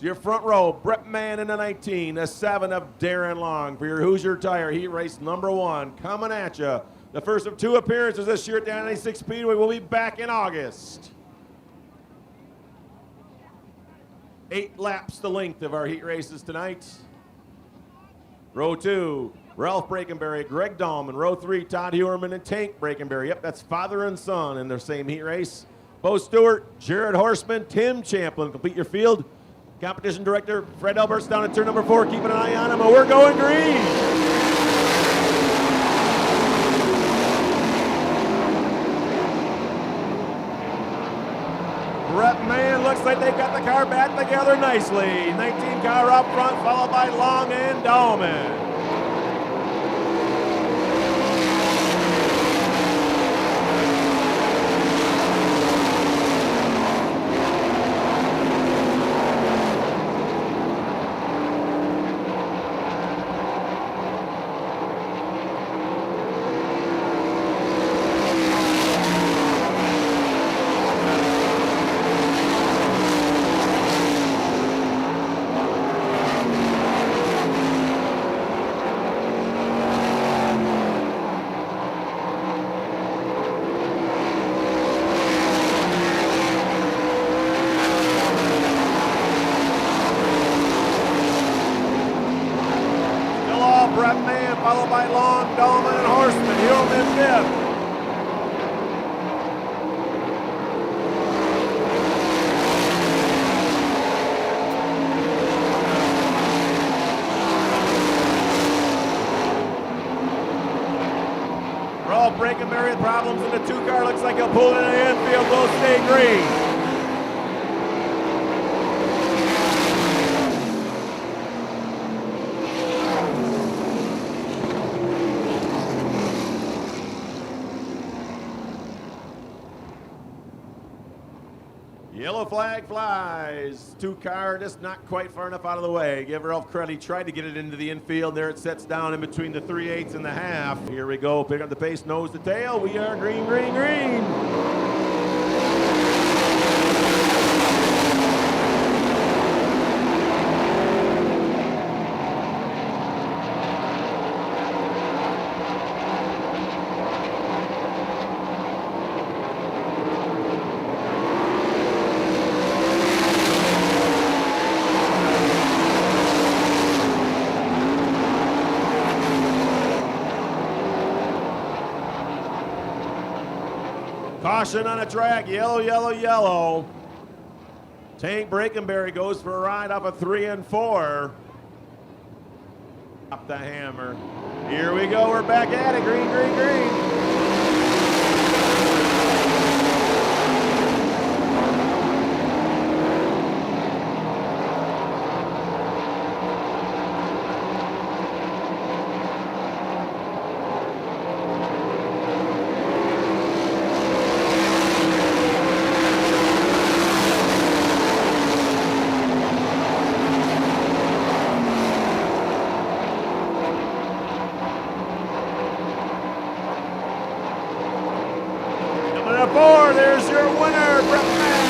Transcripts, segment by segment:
To your front row, Brett Mann in the 19, the 7 of Darren Long for your Hoosier Tire Heat Race #1. Coming at you. The first of 2 appearances this year at the I-96 Speedway. Will be back in August. 8 laps the length of our heat races tonight. Row 2, Ralph Brakenberry, Greg Dahlman. Row 3, Todd Hewerman and Tank Brakenberry. Yep, that's father and son in their same heat race. Bo Stewart, Jared Horseman, Tim Champlin. Complete your field. Competition director Fred Alberts down at turn number 4. Keeping an eye on him, and we're going green. Brett Mann looks like they've got the car back together nicely. 19 car up front, followed by Long and Dahlman. Brett Mann, followed by Long, Dahlman, and Horseman. Hewerman in 5th. Ralph Brakenberry with problems in the 2 car. Looks like he'll pull it in the infield. Will stay green. Yellow flag flies. 2 car just not quite far enough out of the way. Give Ralph credit. He tried to get it into the infield. There it sets down in between the 3/8 and the half. Here we go. Pick up the pace, nose to tail. We are green, green, green. Caution on a track, yellow, yellow, yellow. Tank Brakenberry goes for a ride off of 3 and 4. Up the hammer. Here we go, we're back at it, green, green, green. Number 4, there's your winner, Brett Mann.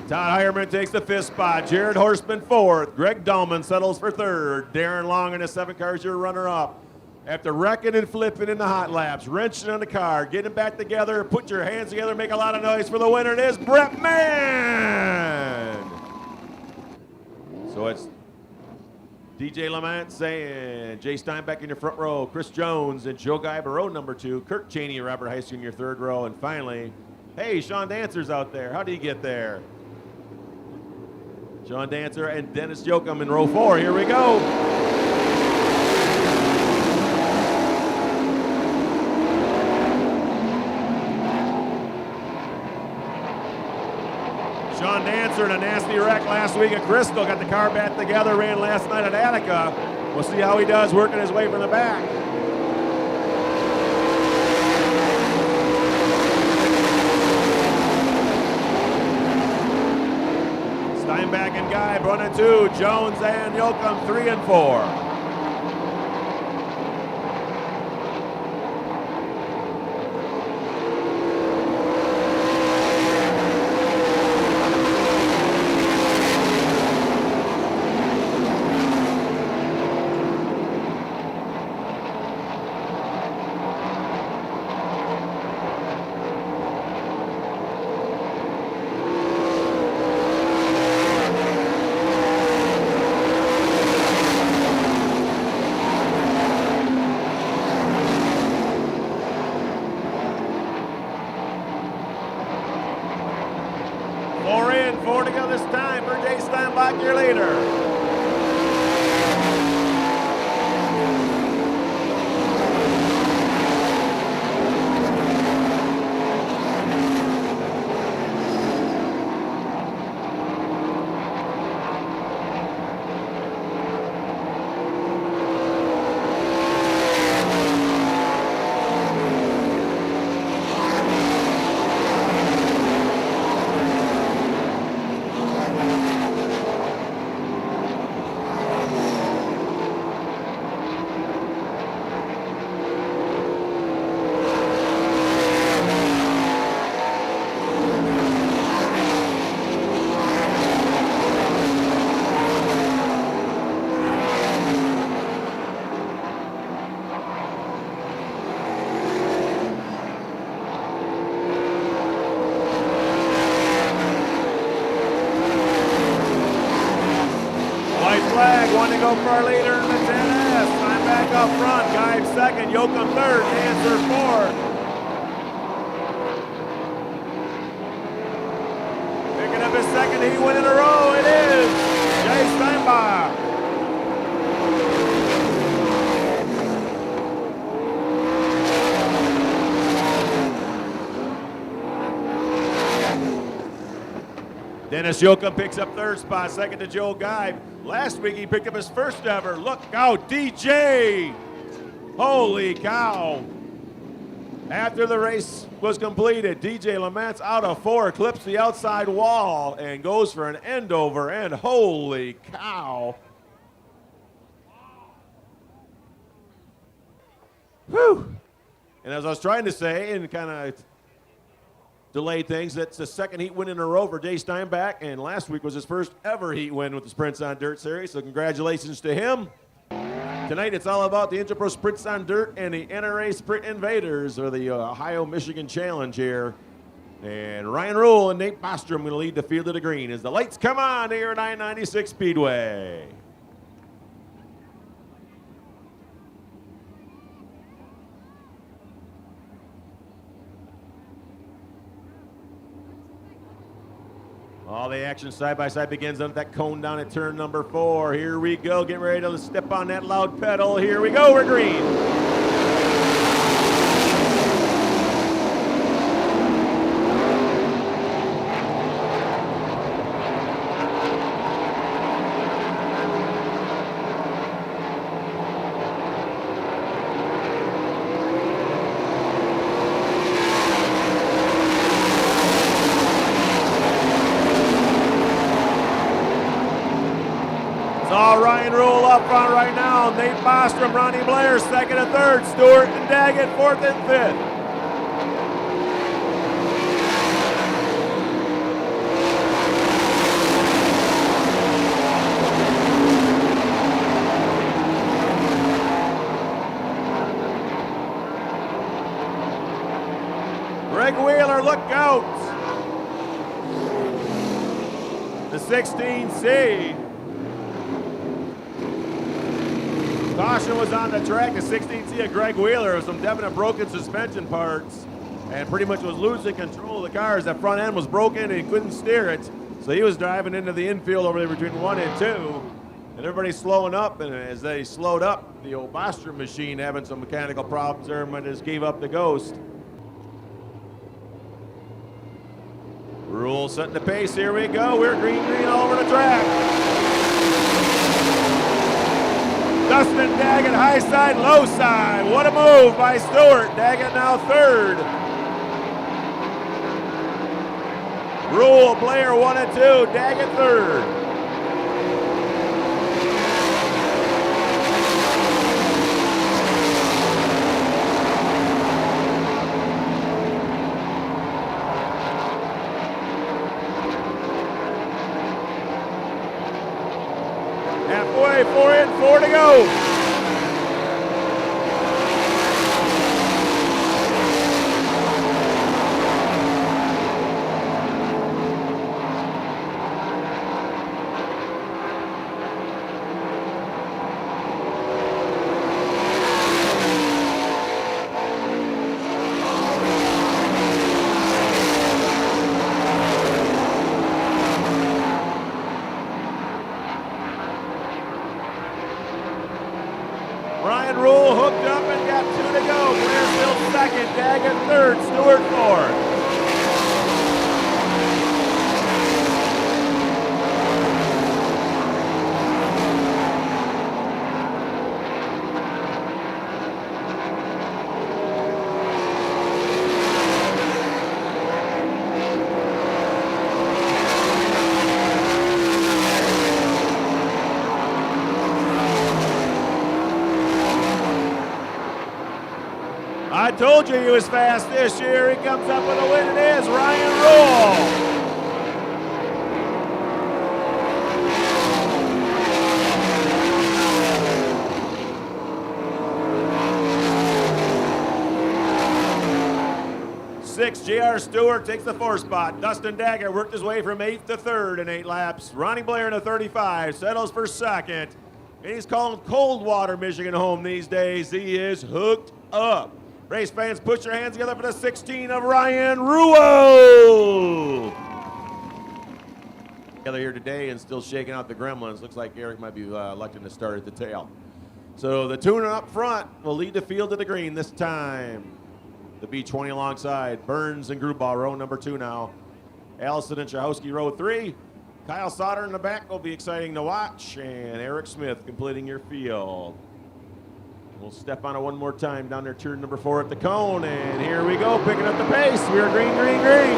Todd Hewerman takes the 5th spot. Jared Horseman 4th. Greg Dahlman settles for 3rd. Darren Long in the 7 car is your runner-up. After wrecking and flipping in the hot laps, wrenching on the car, getting back together, put your hands together, make a lot of noise for the winner. It is Brett Mann. So it's DJ Lamont saying, Jay Steinbeck in your front row, Chris Jones and Joe Guy-Barreau number 2, Kirk Cheney, Robert Heist in your 3rd row, and finally, hey, Sean Dancer's out there. How did he get there? Sean Dancer and Dennis Yoakum in row 4. Here we go. Sean Dancer in a nasty wreck last week at Crystal. Got the car back together, ran last night at Attica. We'll see how he does working his way from the back. Steinbeck and Guy, 1 and 2. Jones and Yoakum, 3 and 4. go for our leader in the 10S. I'm back up front. Guide second. Yoakum third. Dancer fourth. Picking up his second heat win in a row. It is Jay Steinbach. Dennis Yoakum picks up third spot, second to Joe Guy. Last week he picked up his first ever. Look out, DJ! Holy cow! After the race was completed, DJ Lament's out of 4, clips the outside wall, and goes for an end over, and holy cow! Whew! And as I was trying to say, and kind of delayed things, that's the second heat win in a row for Jay Steinbach, and last week was his first ever heat win with the Sprints on Dirt series, so congratulations to him. Tonight it's all about the Interpro Sprints on Dirt and the NRA Sprint Invaders, or the Ohio-Michigan Challenge here. And Ryan Ruhl and Nate Bostrom going to lead the field to the green as the lights come on here at I-96 Speedway. All the action side by side begins on that cone down at turn number 4. Here we go, getting ready to step on that loud pedal. Here we go, we're green. All Ryan Ruhl up front right now. Nate Bostrom, Ronnie Blair, second and third. Stewart and Daggett, fourth and fifth. Greg Wheeler, look out. The 16C. Caution was on the track. The 16C of Greg Wheeler with some definite broken suspension parts and pretty much was losing control of the cars. That front end was broken and he couldn't steer it. So he was driving into the infield over there between 1 and 2. And everybody's slowing up, and as they slowed up, the old Bostrom machine having some mechanical problems there and just gave up the ghost. Ruhl setting the pace. Here we go. We're green all over the track. Dustin Daggett, high side, low side. What a move by Stewart. Daggett now third. Ruhl, Blair 1 and 2. Daggett third. Halfway, 4 in, 4 to go. Ryan Ruhl hooked up and got 2 to go. Blair still second, Daggett third, Stewart fourth. I told you he was fast this year. He comes up with a win. It is Ryan Ruhl. Six, J.R. Stewart takes the 4th spot. Dustin Daggett worked his way from 8th to 3rd in 8 laps. Ronnie Blair in the 35 settles for 2nd. And he's calling Coldwater, Michigan home these days. He is hooked up. Race fans, put your hands together for the 16 of Ryan Ruhl. Together here today and still shaking out the gremlins. Looks like Eric might be electing to start at the tail. So the tuner up front will lead the field to the green this time. The B20 alongside Burns and Grubaugh, row number 2 now. Allison and Chahowski, row 3. Kyle Sauter in the back will be exciting to watch. And Eric Smith completing your field. We'll step on it one more time down there, turn number 4 at the cone. And here we go, picking up the pace. We are green, green, green.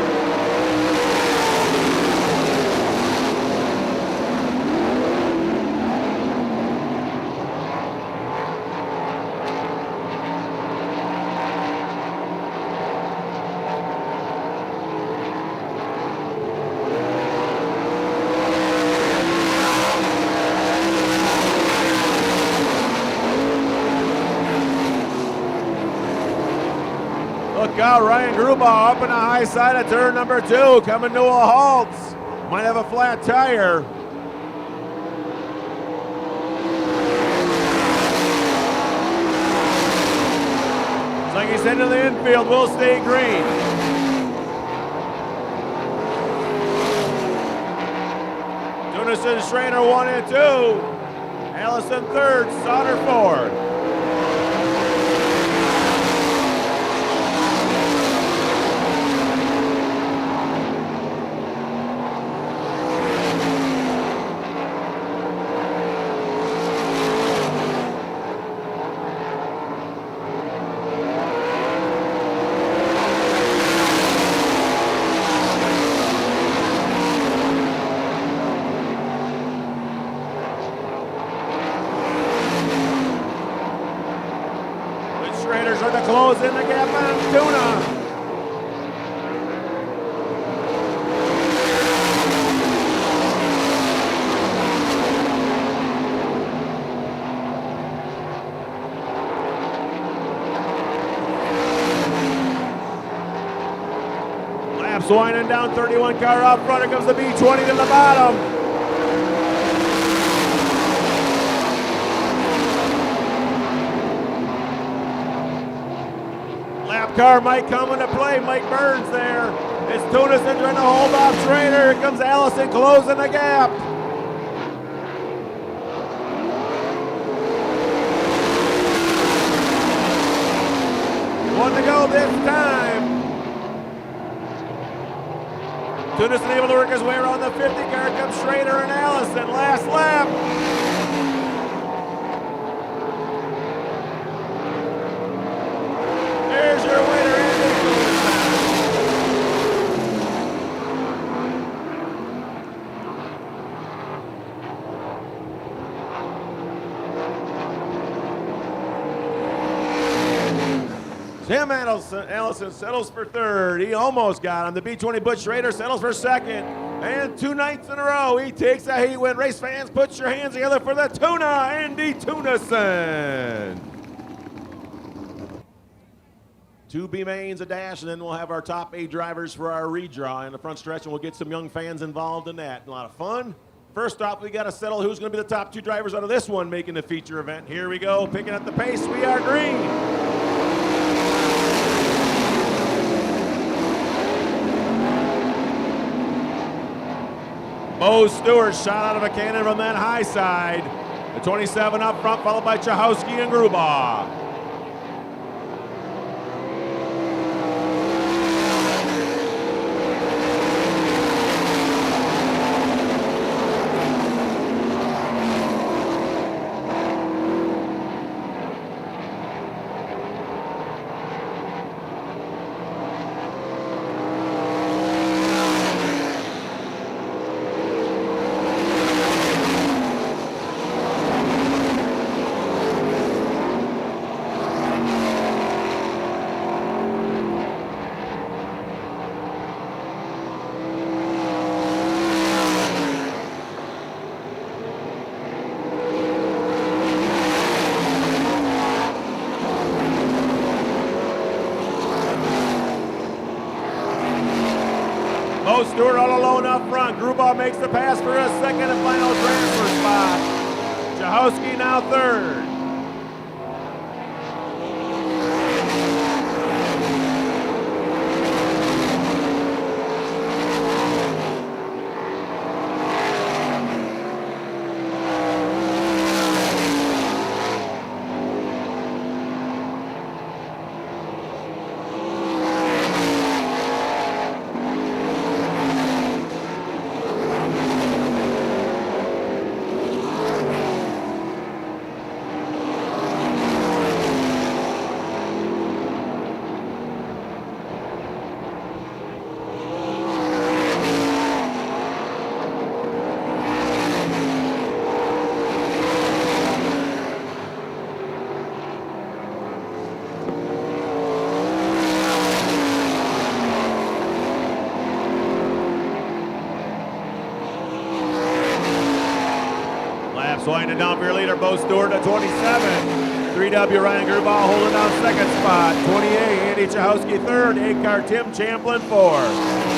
Look out, Ryan Grubaugh up in the high side of turn number 2, coming to a halt. Might have a flat tire. Looks like he's heading to the infield, will stay green. Tunison Schrader 1 and 2. Allison 3rd, Sauter 4th. Raiders are to close in the gap on Tuna. Laps winding down, 31 car up front. Here comes the B20 to the bottom. Lap car might come into play. Mike Burns there. It's Tunison trying to hold off Schrader. Here comes Allison closing the gap. One to go this time. Tunison able to work his way around the 50 car. Here comes Schrader and Allison. Last lap. There's your winner, Andy. Tim Allison settles for 3rd. He almost got him. The B20 Butch Schrader settles for 2nd. And 2 nights in a row, he takes a heat win. Race fans, put your hands together for the Tuna, Andy Tunison. 2 B mains, a dash, and then we'll have our top 8 drivers for our redraw in the front stretch, and we'll get some young fans involved in that. A lot of fun. First off, we got to settle who's going to be the top 2 drivers out of this one making the feature event. Here we go, picking up the pace. We are green. Bo Stewart shot out of a cannon from that high side. The 27 up front, followed by Chahowski and Grubaugh. Bo Stewart all alone up front. Grubaugh makes the pass for a second and final transfer spot. Chahowski now third. Winding down for your leader, Bo Stewart at 27. 3W Ryan Ruhl holding down second spot. 28, Andy Chahowski third. 8-car Tim Champlin fourth.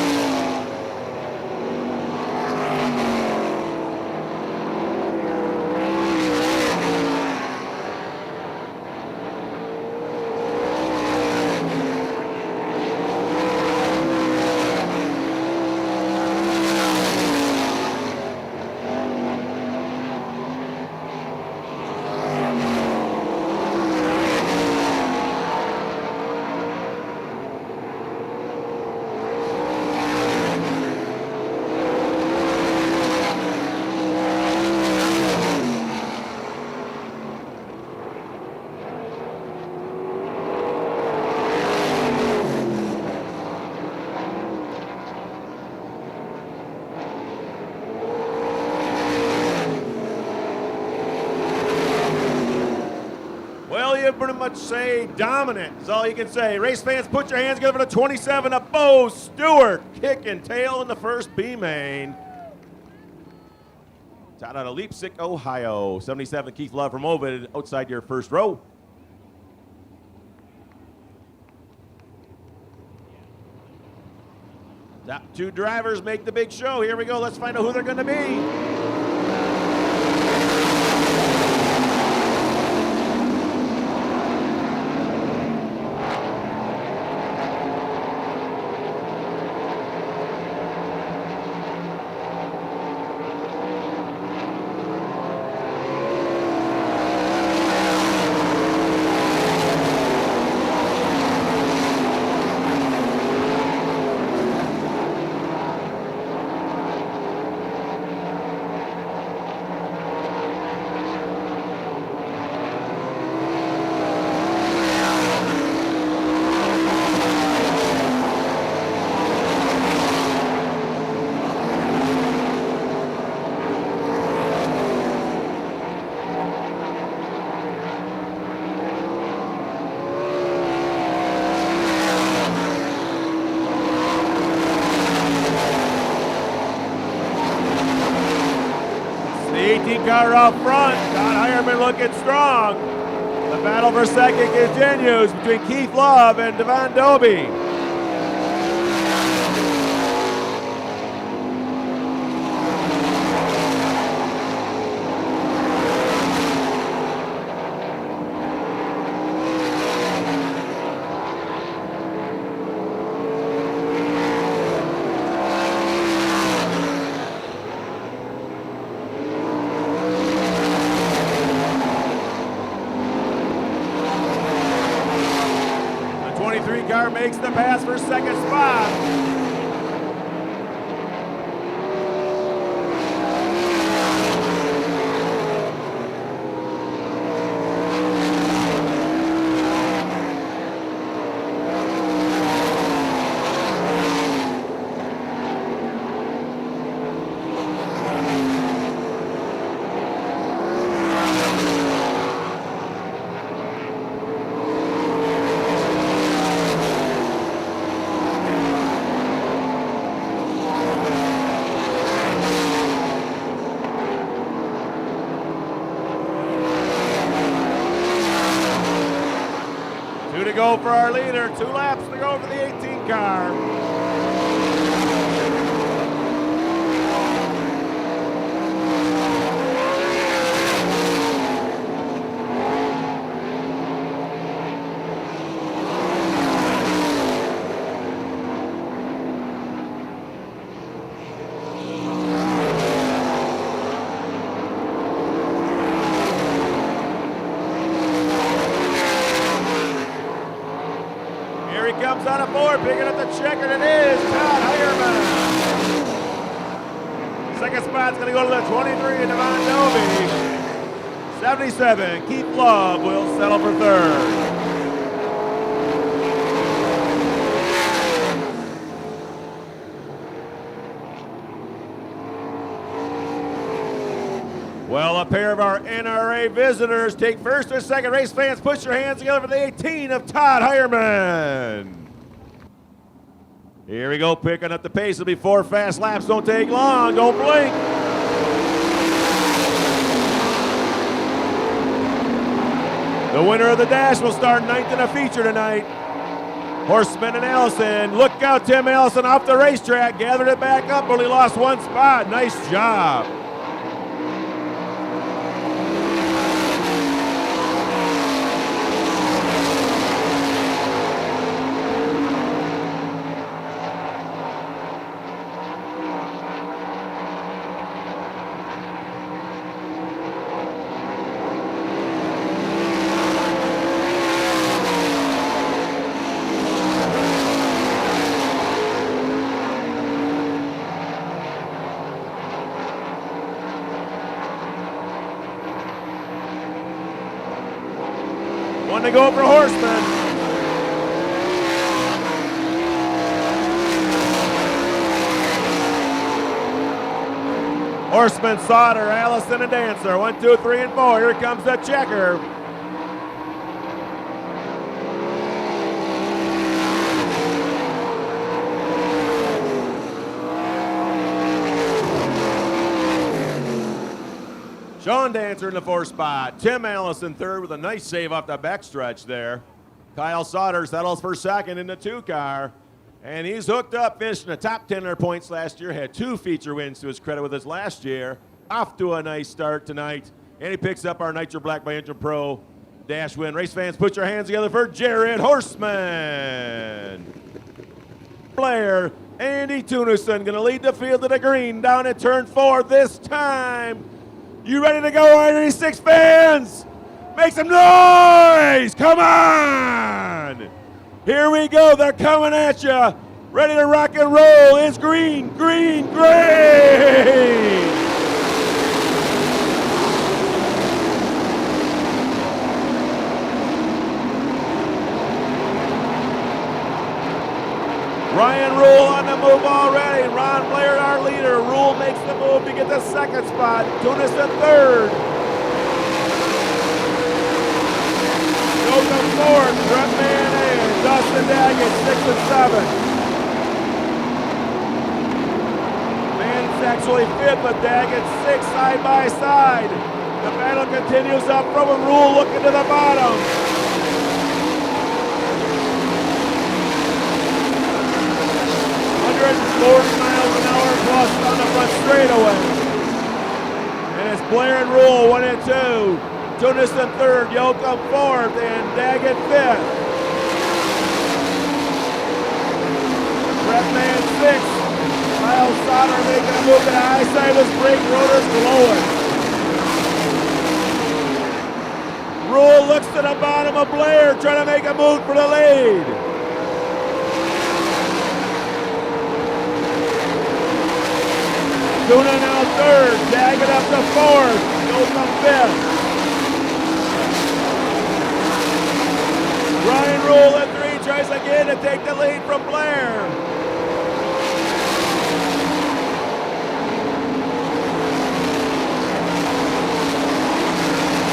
Pretty much say dominant is all you can say. Race fans, put your hands together for the 27 of Bo Stewart, kicking tail in the first B main. Out of Leipzig, Ohio. 77 Keith Love from Ovid outside your first row. Top two drivers make the big show. Here we go. Let's find out who they're going to be. Car up front, Don Heyerman looking strong. The battle for second continues between Keith Love and Devon Dobie. Car makes the pass for second spot. To go for our leader, 2 laps to go for the 18 car. he comes out of 4, picking up the checker, and it is Todd Heyerman. Second spot's going to go to the 23, Devon Dovey. 77, Keith Love will settle for third. Well, a pair of our NRA visitors take first or second. Race fans, put your hands together for the 18 of Todd Heyerman. Here we go, picking up the pace. It'll be 4 fast laps. Don't take long. Don't blink. The winner of the dash will start 9th in a feature tonight. Horseman and Allison. Look out, Tim Allison off the racetrack. Gathered it back up, only lost 1 spot. Nice job. One to go for Horseman. Horseman, Sauter, Allison, and Dancer. 1, 2, 3, and 4. Here comes the checker. Sean Dancer in the 4th spot. Tim Allison 3rd with a nice save off the backstretch there. Kyle Sauter settles for 2nd in the 2 car. And he's hooked up, finished in the top 10 in our points last year. Had 2 feature wins to his credit with us last year. Off to a nice start tonight. And he picks up our Nitro Black by Inter Pro dash win. Race fans, put your hands together for Jared Horseman. Blair, Andy Tunison going to lead the field to the green down at turn 4 this time. You ready to go, I-96 fans? Make some noise! Come on! Here we go. They're coming at you. Ready to rock and roll. It's green, green, green! Ryan Ruhl on the move already. Ron Blair, our leader. Ruhl makes the move to get the 2nd spot. Tunis the 3rd. Goes to 4th. Brett Mayonnaise. Dustin Daggett, 6 and 7. Mann's actually 5th, but Daggett 6 side by side. The battle continues up from a Ruhl looking to the bottom. 140 miles an hour plus on the front straightaway. And it's Blair and Ruhl 1 and 2. Tunison 3rd, Yoakum 4th, and Daggett 5th. Brett Mann 6th. Kyle Sauter making a move to the high side of his brake rotors glowing. Ruhl looks to the bottom of Blair, trying to make a move for the lead. Tuna now 3rd, Daggett up to 4th, Yoakum 5th. Ryan Ruhl at 3 tries again to take the lead from Blair.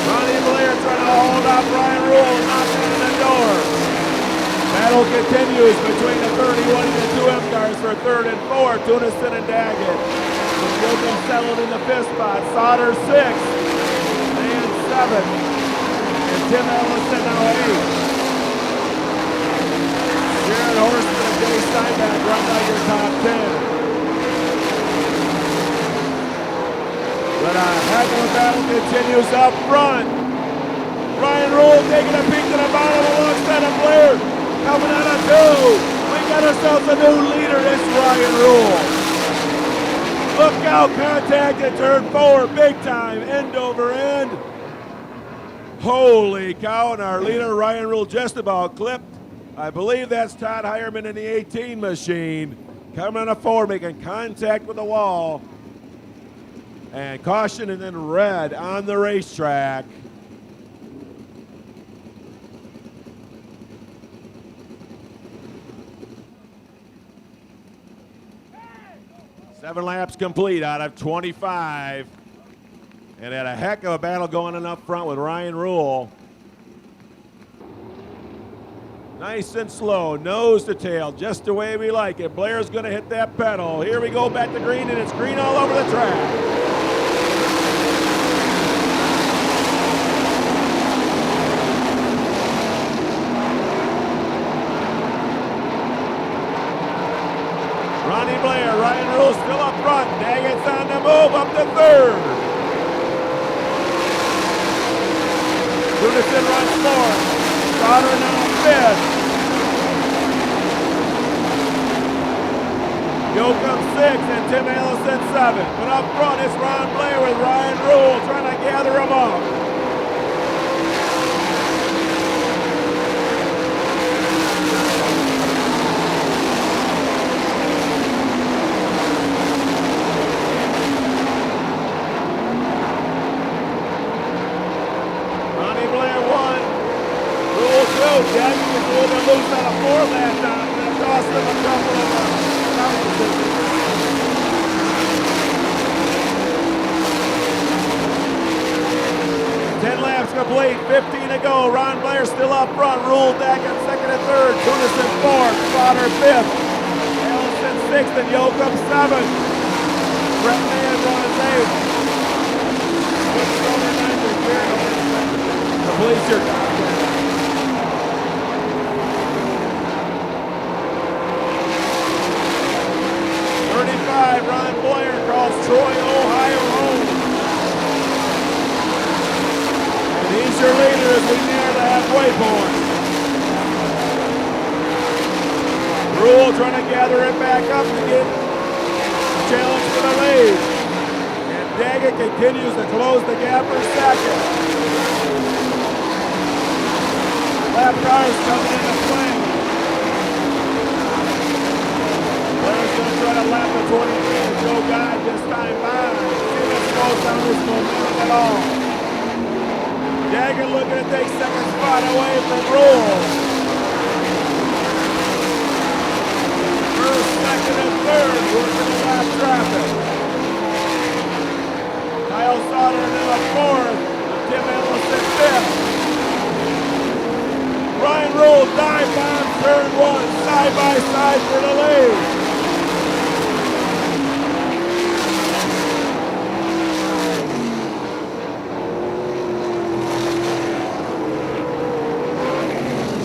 Ronnie Blair trying to hold off Ryan Ruhl and knock him in the door. Battle continues between the 31 and the 2M cars for 3rd and 4th, Tunison and Daggett. Yoakum settled in the 5th spot. Sauter 6th, and 7th, and Tim Ellison now 8th. Jared Horseman and Jay Steinbach run out your top 10. But a heck of a battle continues up front. Ryan Ruhl taking a peek to the bottom alongside of Blair. Coming out of 2. We got ourselves a new leader. It's Ryan Ruhl. Look out, contact at turn 4, big time, end over end. Holy cow, and our leader, Ryan Ruhl, just about clipped I believe that's Todd Hireman in the 18 machine. Coming on a 4, making contact with the wall. And caution and then red on the racetrack. Seven laps complete out of 25. And had a heck of a battle going on up front with Ryan Ruhl. Nice and slow, nose to tail, just the way we like it. Blair's gonna hit that pedal. Here we go back to green, and it's green all over the track. Ronnie Blair, Ryan Ruhl still up front. Daggett's on the move, up to third. Tunison runs fourth. Sauter now fifth. Yoakum 6 and Tim Allison 7. But up front it's Ron Blair with Ryan Ruhl trying to gather him up. Ronnie Blair 1. Ruhl 2. Jackie was a little bit loose on a 4 last time. That cost him a couple of 10 laps complete, 15 to go. Ron Blair still up front. Ruhl Daggett second and third. Tunison 4th. Sauter 5th. Allison 6th and Yoakum 7th. Brett Mann runs 8th. Completes your contact. 35, Ron Blair calls Troy, Ohio home. And he's your leader as we near the halfway point. Ruhl trying to gather it back up to get a challenge for the lead. And Daggett continues to close the gap for second. Lap cars coming into play. Blair's going to try to lap the 23 and Joe Guy this time by. See if it slows down his momentum at all. Daggett looking to take second spot away from Ruhl. First, second, and third working the lap traffic. Kyle Sauter now 4th. Tim Allison 5th. Ryan Ruhl dive bomb turn 1, side by side for the lead.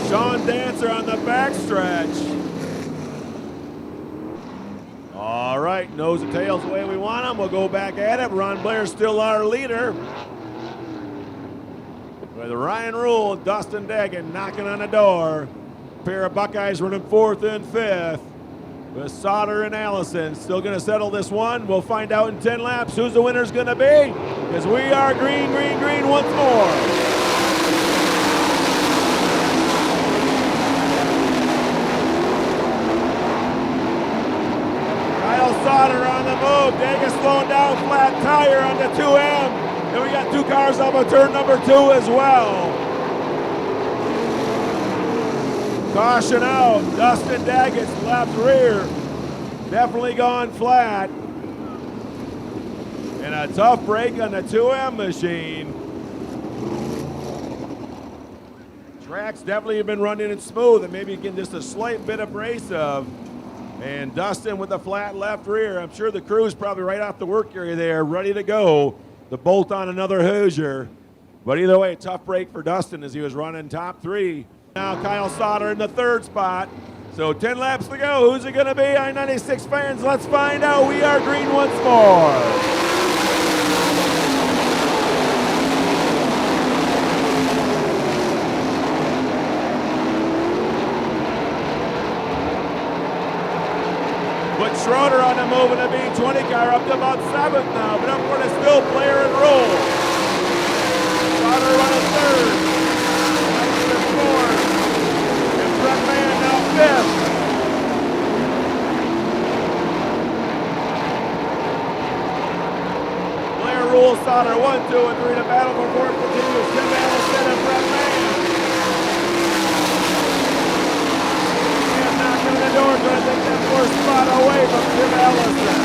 Sean Dancer on the backstretch. All right, nose and tails the way we want them. We'll go back at it. Ron Blair's still our leader. With Ryan Ruhl, Dustin Daggett knocking on the door. A pair of Buckeyes running 4th and 5th. With Sauter and Allison still going to settle this one. We'll find out in 10 laps who's the winner's going to be. Because we are green, green, green once more. Kyle Sauter on the move. Daggett slowing down, flat tire on the 2M. And we got 2 cars off of turn number 2 as well. Caution out. Dustin Daggett's left rear. Definitely gone flat. And a tough break on the 2M machine. Track's definitely been running it smooth and maybe getting just a slight bit abrasive. And Dustin with the flat left rear. I'm sure the crew's probably right off the work area there, ready to go. To bolt on another Hoosier. But either way, tough break for Dustin as he was running top 3. Now Kyle Sauter in the 3rd spot. So 10 laps to go. Who's it going to be? I-96 fans, let's find out. We are green once more. Put Schroeder on the move in the B20 car up to about 7th now, but up front is still Blair and Ruhl. Sauter running 3rd. Allison 4th. And Brett Mann Sauter, 1, 2, and 3. The battle for fourth continues. Tim Allison and Brett Mann. And knocking on the door, trying to take that fourth spot away from Tim Allison.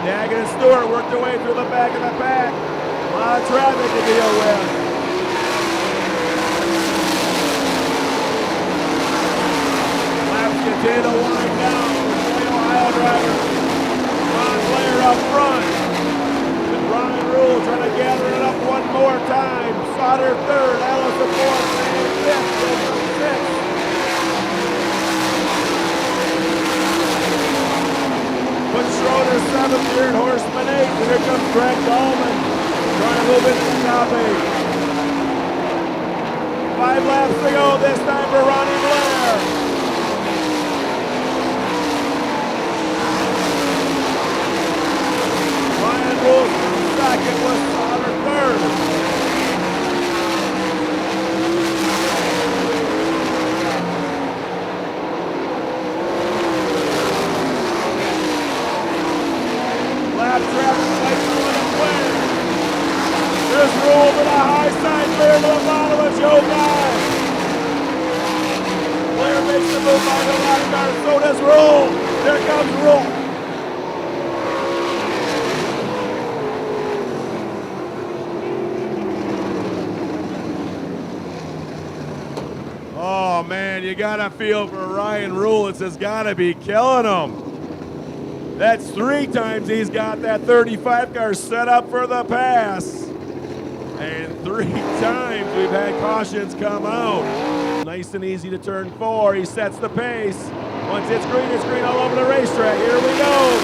Daggett and Stewart worked their way through the back of the pack. A lot of traffic to deal with. Laps continue to wind down. The Ohio driver, Ron Blair up front. And Ryan Ruhl trying to gather it up one more time. Sauter third, Allison fourth, and fifth, Wilson sixth. Put Schroeder seventh here at Horseman eighth. And here comes Greg Dahlman trying to move into the top eight. 5 laps to go this time for Ronnie Blair. Ryan Ruhl second with Sauter third. Lap traffic lights going to Blair. There's Ruhl to the high side, Blair to the bottom of Joe Guy. Blair makes the move by the lap car, so does Ruhl. There comes Ruhl. Oh man, you gotta feel for Ryan Ruhl. It's just gotta be killing him. That's 3 times he's got that 35 car set up for the pass. And 3 times we've had cautions come out. Nice and easy to turn 4. He sets the pace. Once it's green all over the racetrack. Here we go.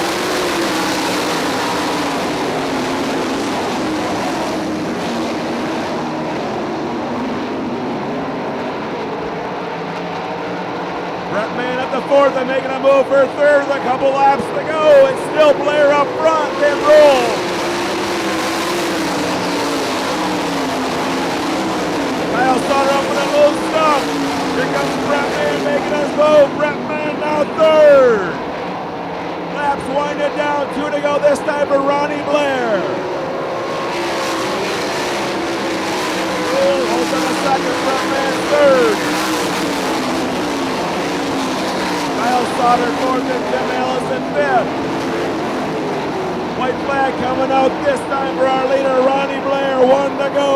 Brett Mann at the fourth and making a move for third with a couple laps to go. It's still Blair up front, then Ruhl. Kyle Sauter up with a little stuff. Here comes Brett Mann making his move. Brett Mann now third. Laps winding down, 2 to go this time for Ronnie Blair. Ruhl holds on a second, Brett Mann third. Kyle Sauter fourth and Tim Allison fifth. White flag coming out this time for our leader, Ronnie Blair. 1 to go.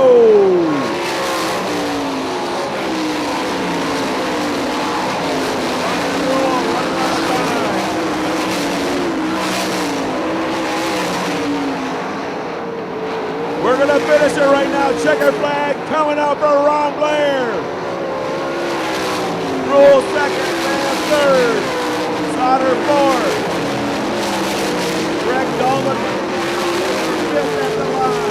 We're going to finish it right now. Checker flag coming out for Ron Blair. Ruhl second, Mann third. Sauter fourth. Greg Dahlman fifth at the line.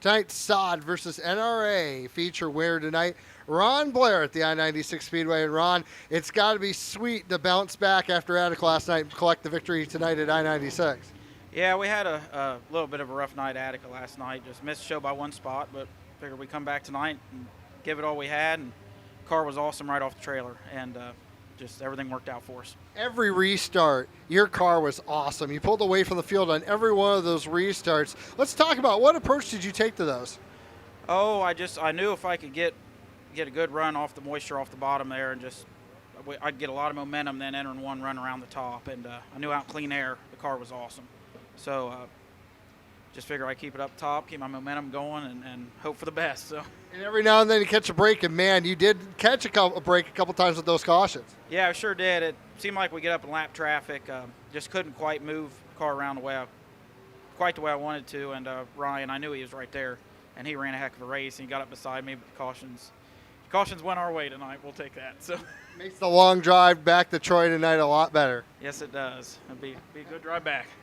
Tonight's SOD versus NRA feature winner tonight, Ron Blair at the I-96 Speedway. And Ron, it's got to be sweet to bounce back after Attic last night and collect the victory tonight at I-96. Yeah, we had a little bit of a rough night at Attica last night. Just missed the show by 1 spot, but figured we'd come back tonight and give it all we had. And the car was awesome right off the trailer, and just everything worked out for us. Every restart, your car was awesome. You pulled away from the field on every one of those restarts. Let's talk about what approach did you take to those? Oh, I knew if I could get a good run off the moisture off the bottom there, and I'd get a lot of momentum then entering one run around the top. And I knew out clean air, the car was awesome. So just figure I'd keep it up top, keep my momentum going, and hope for the best. So. And every now and then you catch a break, and man, you did catch a break a couple times with those cautions. Yeah, I sure did. It seemed like we get up in lap traffic, just couldn't quite move the car around quite the way I wanted to. And Ryan, I knew he was right there, and he ran a heck of a race, and he got up beside me. But the cautions went our way tonight. We'll take that. So makes the long drive back to Troy tonight a lot better. Yes, it does. It'll be a good drive back.